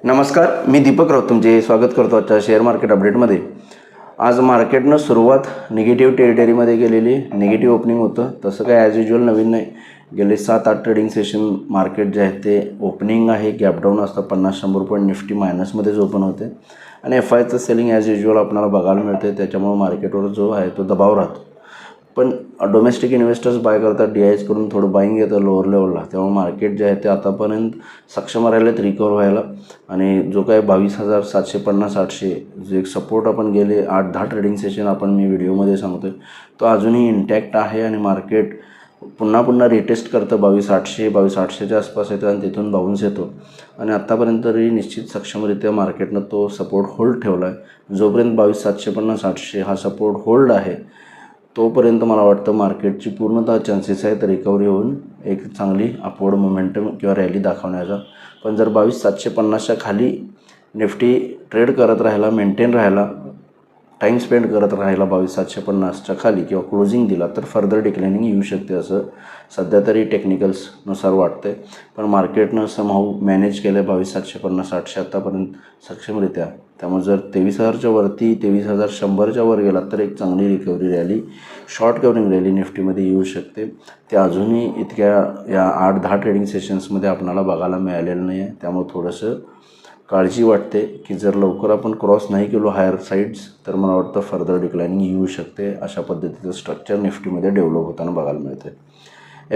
नमस्कार, मी दीपक राऊत तुमचे स्वागत करतो आजच्या शेअर मार्केट अपडेटमध्ये. आज मार्केटनं सुरुवात निगेटिव्ह टेरिटरीमध्ये गेलेली, निगेटिव्ह ओपनिंग होतं. तसं काय ॲज युजल नवीन नाही. गेले 7-8 ट्रेडिंग सेशन मार्केट जे आहे ते ओपनिंग आहे, गॅप डाऊन असतं. 50-100 पॉईंट निफ्टी मायनसमध्येच ओपन होते आणि FIचं सेलिंग ॲज युजल आपल्याला बघायला मिळते. त्याच्यामुळे मार्केटवर जो आहे तो दबाव राहतो. पण डोमेस्टिक इन्व्हेस्टर्स बाय करतात, DIs करून थोडं बाईंग येतं लोअर लेवलला. त्यामुळे मार्केट जे आहे ते आतापर्यंत सक्षम राहिलेत रिकवर व्हायला. आणि जो काय 22,750-800 जो एक सपोर्ट आपण गेले 8-10 ट्रेडिंग सेशन मी व्हिडिओमध्ये सांगतो आहे, तो अजूनही इंटॅक्ट आहे. आणि मार्केट पुन्हा रिटेस्ट करतं 22,800 22,800च्या आसपास येतं आणि तिथून बाउन्स येतो. आणि आत्तापर्यंत तरी निश्चित सक्षमरित्या मार्केटनं तो सपोर्ट होल्ड ठेवला आहे. जोपर्यंत 22,750-800 हा सपोर्ट होल्ड आहे तोपर्यंत मला वाटतं मार्केटची पूर्णतः चान्सेस आहेत रिकव्हरी होऊन एक चांगली अपवर्ड मोमेंटम किंवा रॅली दाखवण्याचा. पण जर 22,750च्या खाली निफ्टी ट्रेड करत राहिला, मेंटेन राहिला, टाईम स्पेंड करत राहिला 22,750च्या खाली किंवा क्लोजिंग दिला तर फर्दर डिक्लाइनिंग येऊ शकते असं सध्या तरी टेक्निकल्सनुसार वाटतं आहे. पण मार्केटनं समहाऊ मॅनेज केलं आहे 22,750-800 आत्तापर्यंत सक्षमरित्या. त्यामुळे जर 23,000च्या वरती 23,100च्या वर गेला तर एक चांगली recovery rally, short covering rally निफ्टीमध्ये येऊ शकते. ते अजूनही इतक्या या 8-10 ट्रेडिंग सेशन्समध्ये आपल्याला बघायला मिळालेलं नाही आहे. त्यामुळे थोडंसं काळजी वाटते की जर लवकर आपण क्रॉस नाही केलो हायर साईड्स तर मला वाटतं फर्दर डिक्लाइनिंग येऊ शकते. अशा पद्धतीचं स्ट्रक्चर निफ्टीमध्ये डेव्हलप होताना बघायला मिळते.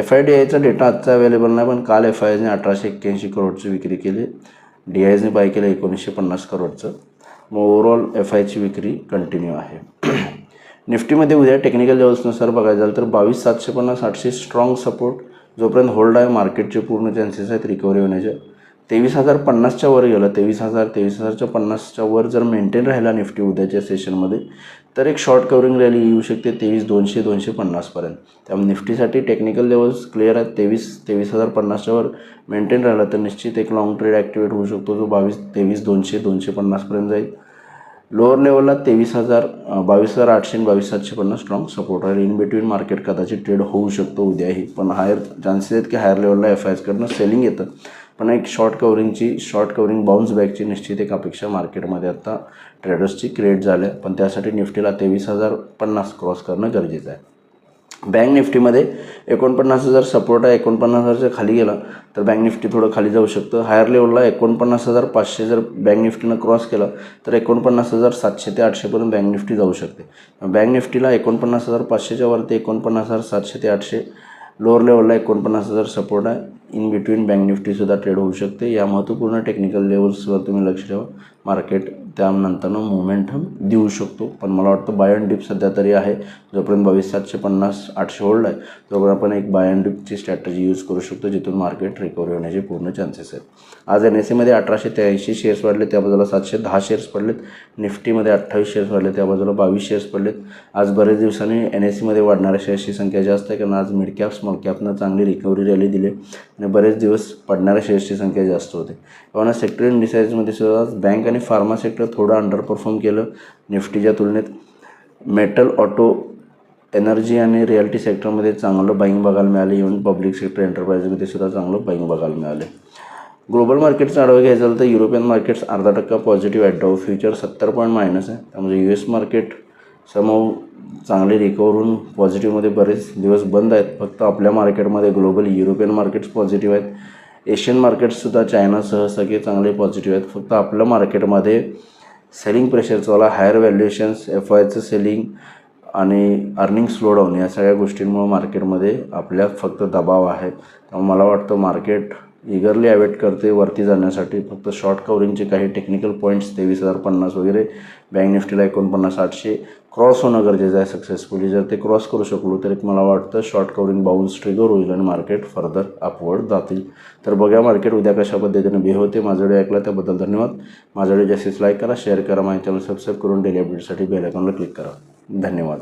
FIDIचा डेटा आजचा अवेलेबल नाही, पण काल FIने 1,881 करोडची विक्री केली, DIsने बाय केलं 1,950 करोडचं. मग ओव्हरऑल FIची विक्री कंटिन्यू आहे. निफ्टीमध्ये उद्या टेक्निकल लेवल्सनुसार बघायचं झालं तर 22,750-800 स्ट्रॉंग सपोर्ट जोपर्यंत होल्ड आहे मार्केटचे पूर्ण चान्सेस आहेत रिकव्हरी होण्याचे. 23,050च्या वर गेलं, 23,000-23,050च्या वर जर मेंटेन राहिला निफ्टी उद्याच्या सेशनमध्ये तर एक शॉर्ट कव्हरिंग रॅली येऊ शकते 23,200-250पर्यंत. त्यामुळे निफ्टीसाठी टेक्निकल लेवल्स क्लिअर आहेत. 23,050च्या वर मेंटेन राहिला तर निश्चित एक लॉंग ट्रेड ॲक्टिवेट होऊ शकतो जो 23,200-250पर्यंत जाईल. लोअर लेवलला 23,000, 22,800 आणि 22,750 स्ट्रॉंग सपोर्ट राहील. इन बिटवीन मार्केट कदाचित ट्रेड होऊ शकतो उद्याही, पण हायर चान्सेस आहेत की हायर लेवलला FIकडनं सेलिंग येतं. पण एक शॉर्ट कव्हरिंग बाउन्स बॅकची निश्चित एक अपेक्षा मार्केटमध्ये आता ट्रेडर्सची क्रिएट झाल्या. पण त्यासाठी निफ्टीला 23,050 क्रॉस करणं गरजेचं आहे. बँक निफ्टीमध्ये 49,000 सपोर्ट आहे. 49,000च्या खाली गेला तर बँक निफ्टी थोडं खाली जाऊ शकतं. हायर लेवलला 49,500 जर बँक निफ्टीनं क्रॉस केला तर 49,700 ते 800पर्यंत बँक निफ्टी जाऊ शकते. बँक निफ्टीला 49,500च्या वरती 49,700 ते 800, लोअर लेवलला 49,000 सपोर्ट आहे. इन बिटवीन बँक निफ्टीसुद्धा ट्रेड होऊ शकते. या महत्त्वपूर्ण टेक्निकल लेवल्सवर तुम्ही लक्ष ठेवा. मार्केट त्यानंतरनं मोमेंटम देऊ शकतो. पण मला वाटतं बाय अँड डिप सध्या तरी आहे. जोपर्यंत 22,750-800 होल्ड आहे तोपर्यंत आपण एक बाय अँड डिपची स्ट्रॅटेजी यूज करू शकतो जिथून मार्केट रिकव्हरी होण्याचे पूर्ण चान्सेस आहेत. आज NSEमध्ये 1,883 शेअर्स वाढले, त्या बाजूला 710 शेअर्स पडलेत. निफ्टीमध्ये 28 शेअर्स वाढले, त्या बाजूला 22 शेअर्स पडलेत. आज बरेच दिवसांनी NSEमध्ये वाढणाऱ्या शेअर्सची संख्या जास्त आहे कारण आज मिड कॅप स्मॉल कॅपनं चांगली रिकव्हरी रॅली दिली आणि बरेच दिवस पडणाऱ्या शेअर्सची संख्या जास्त होते. तेव्हा सेक्टर इंडिसाइजमध्ये सुद्धा बँक आणि फार्मा सेक्टर थोडं अंडर परफॉर्म केलं निफ्टीच्या तुलनेत. मेटल, ऑटो, एनर्जी आणि रिअल्टी सेक्टरमध्ये चांगलं बाईंग बघायला मिळालं. इव्हन पब्लिक सेक्टर एंटरप्राइजमध्ये सुद्धा चांगलं बाईंग बघायला मिळालं. ग्लोबल मार्केटचा आढावा घ्यायचा झालं तर युरोपियन मार्केट्स 0.5% पॉझिटिव्ह आहेत. डाऊ फ्युचर 70 पॉईंट मायनस आहे. त्यामुळे US मार्केट समहाऊ चांगले रिकवर होऊन पॉझिटिव्हमध्ये बरेच दिवस बंद आहेत. फक्त आपल्या मार्केटमध्ये ग्लोबल युरोपियन मार्केट्स पॉझिटिव्ह आहेत. एशियन मार्केट्ससुद्धा चायनासह सगळे चांगले पॉझिटिव्ह आहेत. फक्त आपल्या मार्केटमध्ये सेलिंग प्रेशरचंवाला हायर व्हॅल्युएशन्स, FIचं सेलिंग आणि अर्निंग स्लोडाऊन या सगळ्या गोष्टींमुळे मार्केटमध्ये आपल्या फक्त दबाव आहे. त्यामुळे मला वाटतं मार्केट इगरली अवेट करते वरती जाण्यासाठी. फक्त शॉर्ट कव्हरिंगचे काही टेक्निकल पॉईंट्स 23,050 वगैरे, बँक निफ्टीला 49,800 क्रॉस होणं गरजेचं आहे सक्सेसफुली. जर ते क्रॉस करू शकलो तर एक मला वाटतं शॉर्ट कव्हरिंग बाउन्स ट्रिगर होईल आणि मार्केट फर्दर अपवर्ड जातील. तर बघा मार्केट उद्या कशा पद्धतीने बिहेव होते. माझा व्हिडिओ ऐकला त्याबद्दल धन्यवाद. माझा व्हिडिओ जास्तीत लाईक करा, शेअर करा, माझ्या चॅनल सबस्क्राईब करून डेली अपडेटसाठी बेल आयकॉनला क्लिक करा. धन्यवाद.